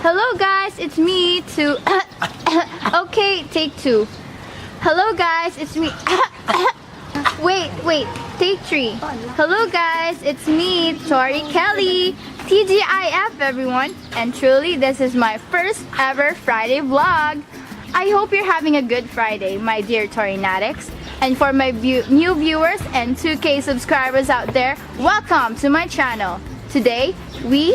Hello guys, it's me to okay, take 2. Hello guys, it's me wait, take 3. Hello guys, it's me, Tori Kelly. TGIF everyone, and truly this is my first ever Friday vlog. I hope you're having a good Friday, my dear Torinatics. And for my new viewers and 2K subscribers out there, welcome to my channel. Today, we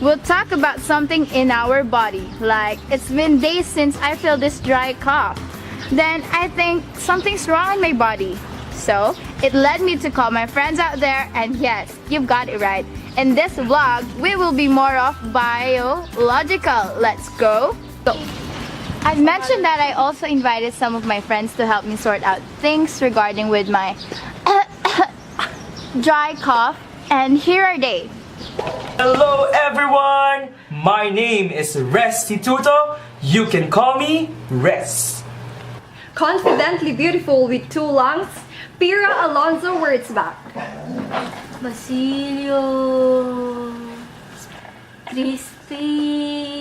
will talk about something in our body. Like, it's been days since I feel this dry cough. Then I think something's wrong in my body. So, it led me to call my friends out there, and yes, you've got it right. In this vlog, we will be more of biological. Let's go. I've mentioned that I also invited some of my friends to help me sort out things regarding with my dry cough, and here are they. Hello everyone! My name is Restituto. You can call me Res. Confidently beautiful with 2 lungs, Pira Alonzo Wordsback. Basilio, Christine,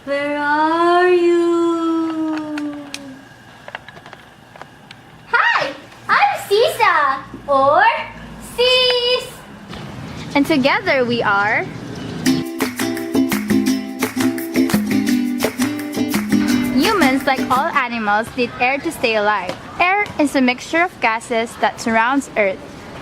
where are you? Hi, I'm Sisa, or Sis. And together we are humans. Like all animals, need air to stay alive. Air is a mixture of gases that surrounds Earth.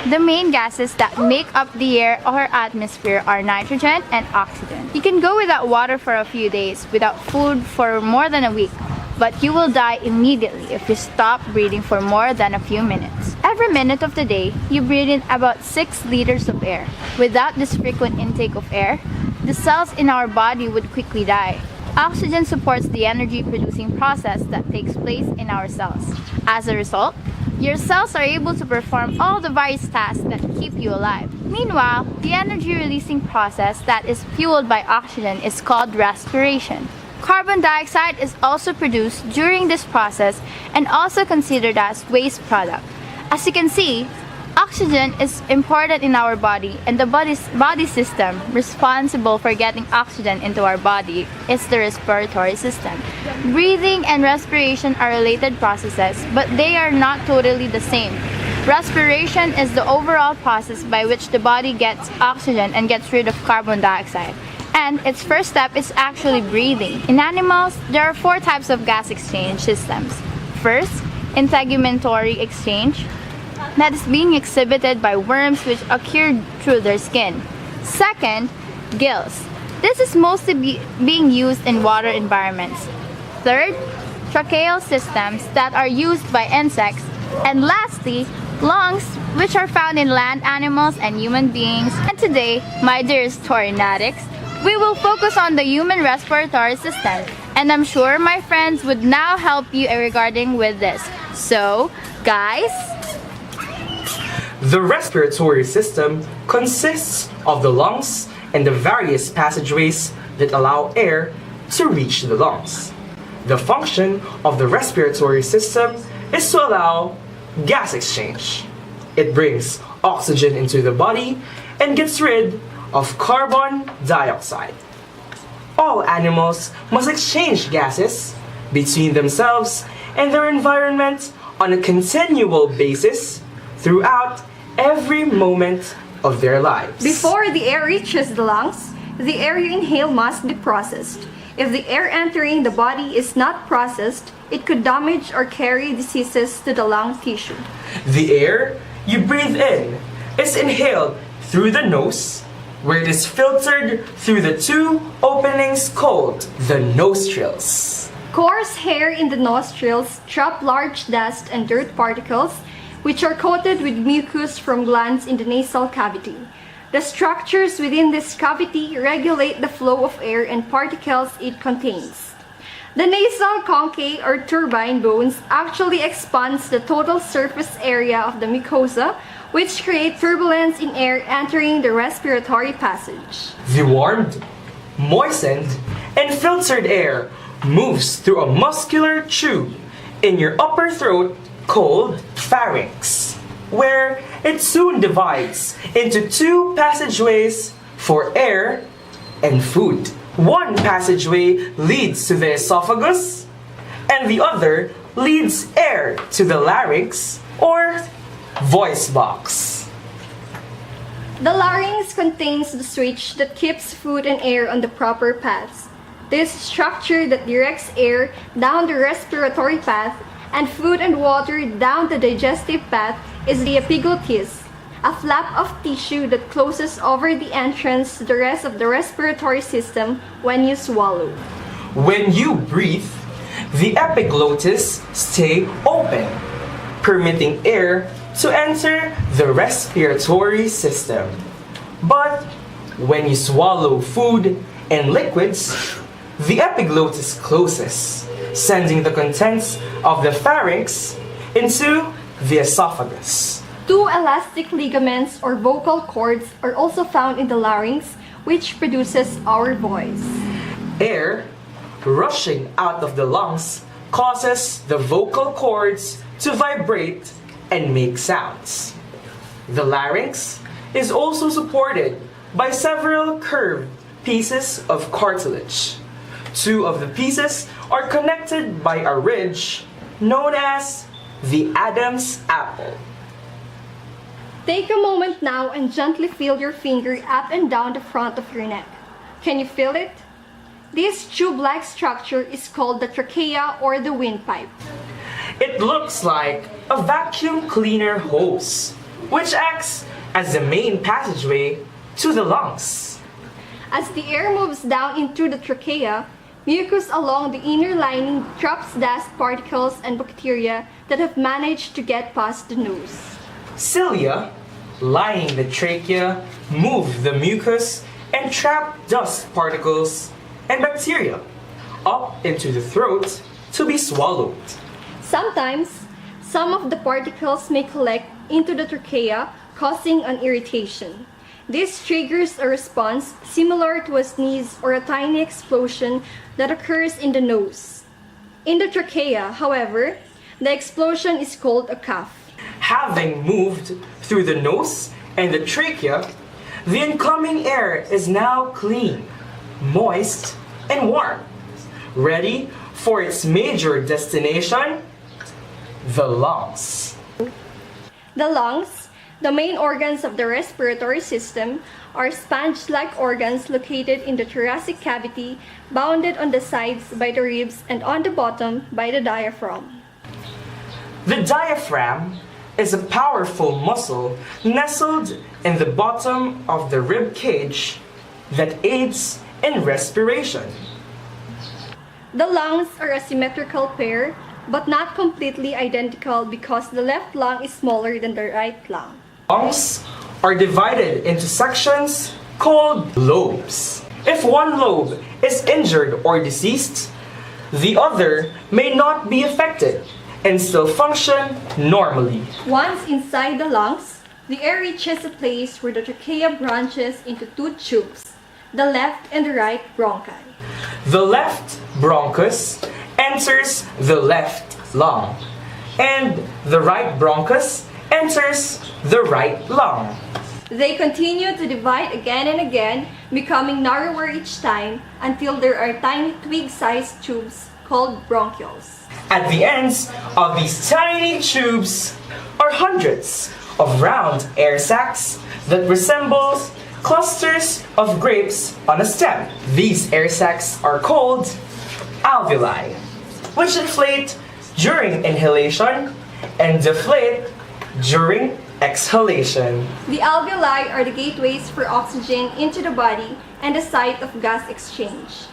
The main gases that make up the air or atmosphere are nitrogen and oxygen. You can go without water for a few days, without food for more than a week, but you will die immediately if you stop breathing for more than a few minutes. Every minute of the day, you breathe in about 6 liters of air. Without this frequent intake of air, the cells in our body would quickly die. Oxygen supports the energy-producing process that takes place in our cells. As a result, your cells are able to perform all the various tasks that keep you alive. Meanwhile, the energy-releasing process that is fueled by oxygen is called respiration. Carbon dioxide is also produced during this process and also considered as waste product. As you can see, oxygen is important in our body, and the body system responsible for getting oxygen into our body is the respiratory system. Breathing and respiration are related processes, but they are not totally the same. Respiration is the overall process by which the body gets oxygen and gets rid of carbon dioxide. And its first step is actually breathing. In animals, there are 4 types of gas exchange systems. First, integumentary exchange, that is being exhibited by worms which occur through their skin. Second, gills. This is mostly being used in water environments. Third, tracheal systems that are used by insects. And lastly, lungs, which are found in land animals and human beings. And today, my dearest Torinatics, we will focus on the human respiratory system. And I'm sure my friends would now help you regarding with this. So, guys, The respiratory system consists of the lungs and the various passageways that allow air to reach the lungs. The function of the respiratory system is to allow gas exchange. It brings oxygen into the body and gets rid of carbon dioxide. All animals must exchange gases between themselves and their environment on a continual basis throughout every moment of their lives. Before the air reaches the lungs, the air you inhale must be processed. If the air entering the body is not processed, it could damage or carry diseases to the lung tissue. The air you breathe in is inhaled through the nose, where it is filtered through the 2 openings called the nostrils. Coarse hair in the nostrils trap large dust and dirt particles, which are coated with mucus from glands in the nasal cavity. The structures within this cavity regulate the flow of air and particles it contains. The nasal conchae or turbine bones actually expands the total surface area of the mucosa, which create turbulence in air entering the respiratory passage. The warmed, moistened, and filtered air moves through a muscular tube in your upper throat called pharynx, where it soon divides into 2 passageways for air and food. One passageway leads to the esophagus, and the other leads air to the larynx or voice box. The larynx contains the switch that keeps food and air on the proper paths. This structure that directs air down the respiratory path and food and water down the digestive path is the epiglottis, a flap of tissue that closes over the entrance to the rest of the respiratory system when you swallow. When you breathe, the epiglottis stays open, permitting air to enter the respiratory system. But when you swallow food and liquids, the epiglottis closes, sending the contents of the pharynx into the esophagus. Two elastic ligaments or vocal cords are also found in the larynx, which produces our voice. Air rushing out of the lungs causes the vocal cords to vibrate and make sounds. The larynx is also supported by several curved pieces of cartilage. Two of the pieces are connected by a ridge known as the Adam's apple. Take a moment now and gently feel your finger up and down the front of your neck. Can you feel it? This tube-like structure is called the trachea or the windpipe. It looks like a vacuum cleaner hose, which acts as the main passageway to the lungs. As the air moves down into the trachea, mucus along the inner lining traps dust particles and bacteria that have managed to get past the nose. Cilia, lining the trachea, move the mucus and trap dust particles and bacteria up into the throat to be swallowed. Sometimes, some of the particles may collect into the trachea, causing an irritation. This triggers a response similar to a sneeze or a tiny explosion that occurs in the nose. In the trachea, however, the explosion is called a cough. Having moved through the nose and the trachea, the incoming air is now clean, moist, and warm, ready for its major destination, the lungs. The lungs, the main organs of the respiratory system, are sponge-like organs located in the thoracic cavity, bounded on the sides by the ribs and on the bottom by the diaphragm. The diaphragm is a powerful muscle nestled in the bottom of the rib cage that aids in respiration. The lungs are a symmetrical pair, but not completely identical because the left lung is smaller than the right lung. Lungs are divided into sections called lobes. If one lobe is injured or deceased, the other may not be affected and still function normally. Once inside the lungs, the air reaches a place where the trachea branches into two tubes, the left and the right bronchi. The left bronchus enters the left lung, and the right bronchus enters the right lung. They continue to divide again and again, becoming narrower each time until there are tiny twig-sized tubes called bronchioles. At the ends of these tiny tubes are hundreds of round air sacs that resemble clusters of grapes on a stem. These air sacs are called alveoli, which inflate during inhalation and deflate during exhalation. The alveoli are the gateways for oxygen into the body and the site of gas exchange.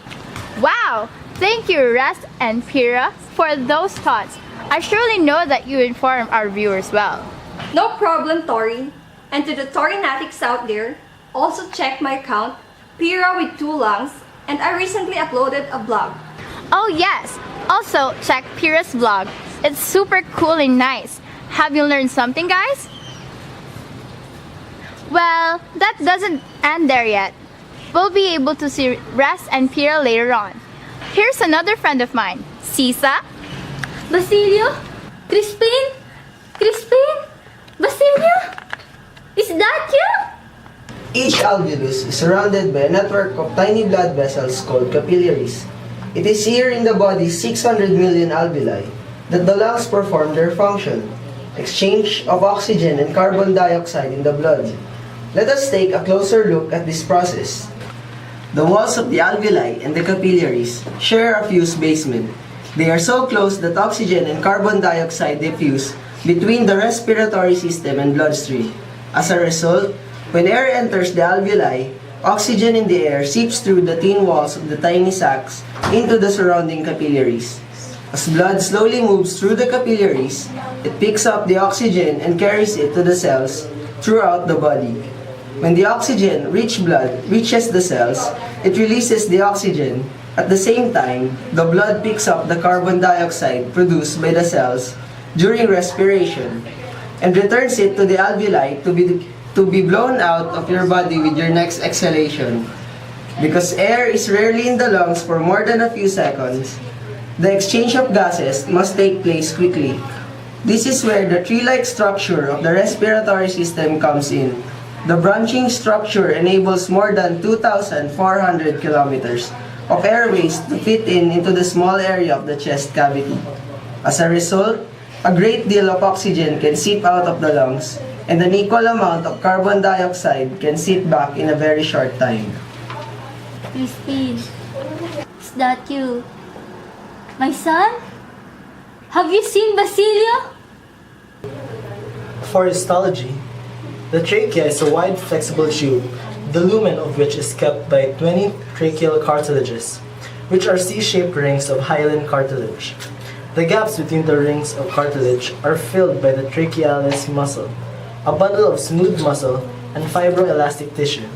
Wow! Thank you, Res and Pira, for those thoughts. I surely know that you inform our viewers well. No problem, Tori. And to the Torinatics out there, also check my account, Pira with 2 lungs, and I recently uploaded a blog. Oh yes! Also, check Pira's vlog. It's super cool and nice. Have you learned something, guys? Well, that doesn't end there yet. We'll be able to see Res and Pira later on. Here's another friend of mine, Sisa. Basilio? Crispin? Basilio? Is that you? Each alveolus is surrounded by a network of tiny blood vessels called capillaries. It is here in the body's 600 million alveoli that the lungs perform their function, exchange of oxygen and carbon dioxide in the blood. Let us take a closer look at this process. The walls of the alveoli and the capillaries share a fused basement. They are so close that oxygen and carbon dioxide diffuse between the respiratory system and bloodstream. As a result, when air enters the alveoli, oxygen in the air seeps through the thin walls of the tiny sacs into the surrounding capillaries. As blood slowly moves through the capillaries, it picks up the oxygen and carries it to the cells throughout the body. When the oxygen-rich blood reaches the cells, it releases the oxygen. At the same time, the blood picks up the carbon dioxide produced by the cells during respiration and returns it to the alveoli to be blown out of your body with your next exhalation. Because air is rarely in the lungs for more than a few seconds, the exchange of gases must take place quickly. This is where the tree-like structure of the respiratory system comes in. The branching structure enables more than 2,400 kilometers of airways to fit into the small area of the chest cavity. As a result, a great deal of oxygen can seep out of the lungs, and an equal amount of carbon dioxide can seep back in a very short time. Christine, is that you? My son? Have you seen Basilio? For histology, the trachea is a wide flexible tube, the lumen of which is kept by 20 tracheal cartilages, which are C-shaped rings of hyaline cartilage. The gaps between the rings of cartilage are filled by the trachealis muscle, a bundle of smooth muscle and fibroelastic tissue.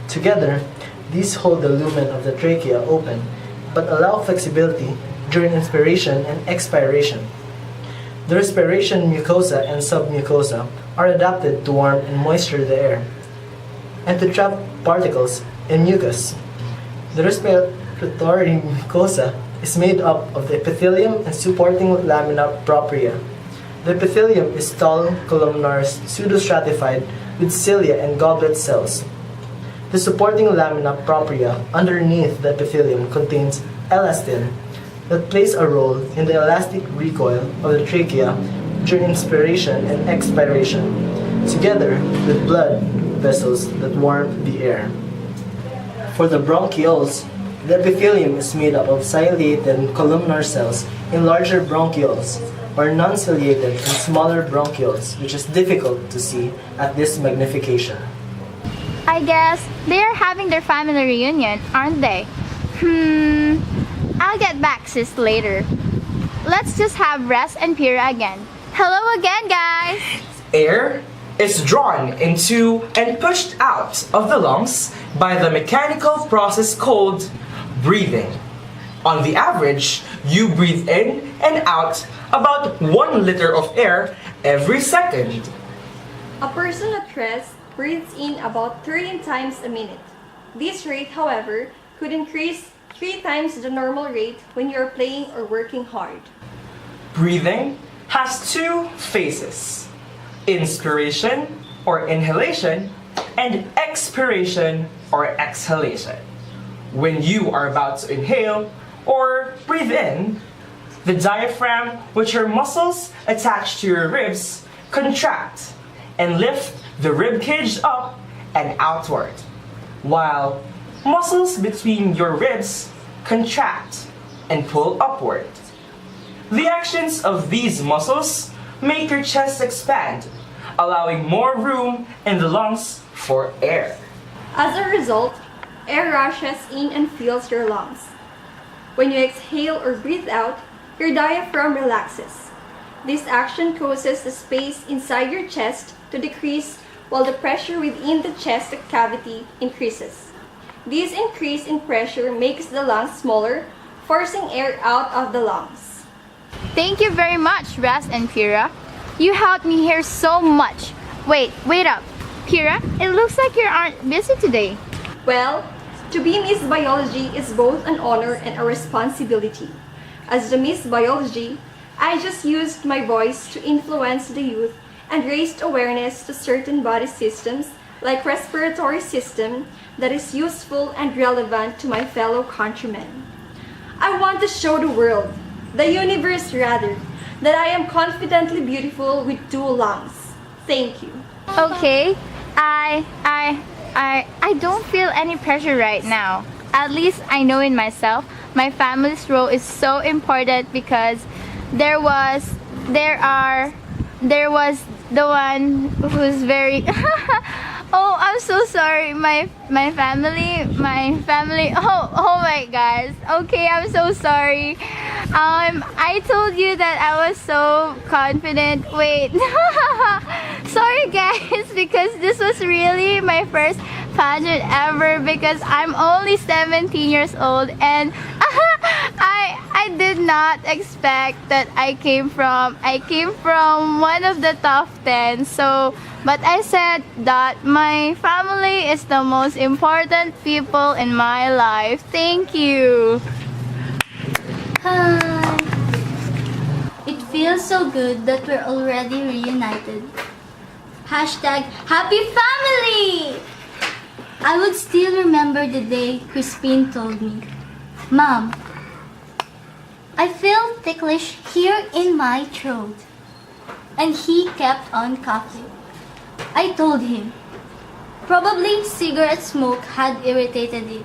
Together, these hold the lumen of the trachea open, but allow flexibility during inspiration and expiration. The respiration mucosa and submucosa are adapted to warm and moisture the air, and to trap particles in mucus. The respiratory mucosa is made up of the epithelium and supporting lamina propria. The epithelium is tall, columnar, pseudostratified with cilia and goblet cells. The supporting lamina propria underneath the epithelium contains elastin that plays a role in the elastic recoil of the trachea during inspiration and expiration, together with blood vessels that warm the air. For the bronchioles, the epithelium is made up of ciliated columnar cells in larger bronchioles, or non-ciliated and smaller bronchioles, which is difficult to see at this magnification. I guess they are having their family reunion, aren't they? I'll get back sis later. Let's just have Res and Pira again. Hello again, guys! Air is drawn into and pushed out of the lungs by the mechanical process called breathing. On the average, you breathe in and out about 1 liter of air every second. A person at rest breathes in about 13 times a minute. This rate, however, could increase 3 times the normal rate when you are playing or working hard. Breathing has 2 phases: inspiration or inhalation and expiration or exhalation. When you are about to inhale or breathe in, the diaphragm, which are muscles attached to your ribs, contract and lift the rib cage up and outward, while muscles between your ribs contract and pull upward. The actions of these muscles make your chest expand, allowing more room in the lungs for air. As a result, air rushes in and fills your lungs. When you exhale or breathe out, your diaphragm relaxes. This action causes the space inside your chest to decrease while the pressure within the chest cavity increases. This increase in pressure makes the lungs smaller, forcing air out of the lungs. Thank you very much, Res and Pira. You helped me here so much. Wait up. Pira, it looks like you aren't busy today. Well, to be Miss Biology is both an honor and a responsibility. As the Miss Biology, I just used my voice to influence the youth and raised awareness to certain body systems like respiratory system, that is useful and relevant to my fellow countrymen. I want to show the world, the universe rather, that I am confidently beautiful with 2 lungs. Thank you. Okay, I don't feel any pressure right now. At least I know in myself, my family's role is so important because there was the one who's very oh, I'm so sorry. My family. Oh my gosh. Okay, I'm so sorry. I told you that I was so confident. Wait. Sorry guys, because this was really my first pageant ever because I'm only 17 years old and I did not expect that I came from one of the top 10. So, but I said that my family is the most important people in my life. Thank you. Hi. It feels so good that we're already reunited. Hashtag Happy Family! I would still remember the day Crispin told me, Mom, I feel ticklish here in my throat. And he kept on coughing. I told him, probably cigarette smoke had irritated it.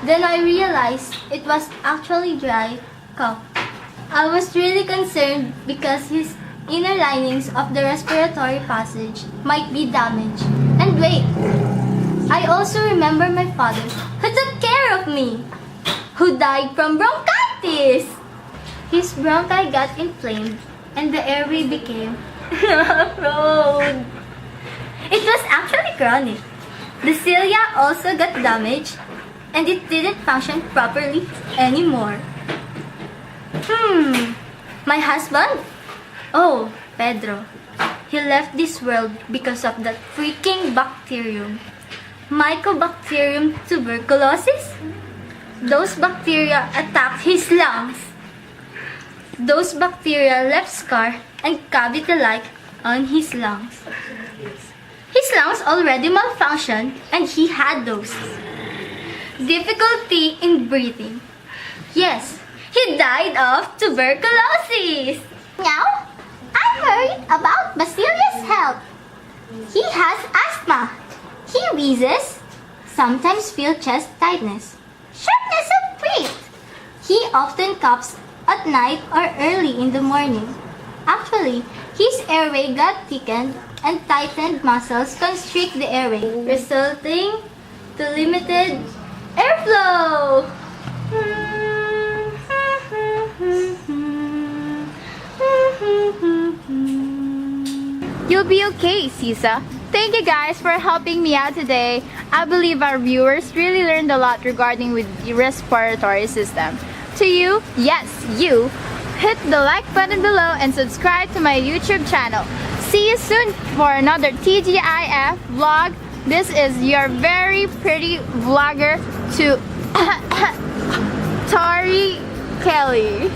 Then I realized it was actually dry cough. I was really concerned because his inner linings of the respiratory passage might be damaged. And wait, I also remember my father who took care of me, who died from bronchitis. His bronchi got inflamed and the airway became narrowed. It was actually chronic. The cilia also got damaged and it didn't function properly anymore. My husband? Oh, Pedro. He left this world because of that freaking bacterium. Mycobacterium tuberculosis? Those bacteria attacked his lungs. Those bacteria left scar and cavity-like on his lungs. His lungs already malfunctioned and he had those. Difficulty in breathing. Yes, he died of tuberculosis. Now, I'm worried about Basilia's health. He has asthma. He wheezes, sometimes feel chest tightness, shortness of breath. He often coughs at night or early in the morning. Actually, his airway got thickened and tightened muscles constrict the airway, resulting to limited airflow. You'll be okay, Sisa. Thank you guys for helping me out today. I believe our viewers really learned a lot regarding with the respiratory system. To you, yes, you, hit the like button below and subscribe to my YouTube channel. See you soon for another TGIF vlog. This is your very pretty vlogger to Tori Kelly.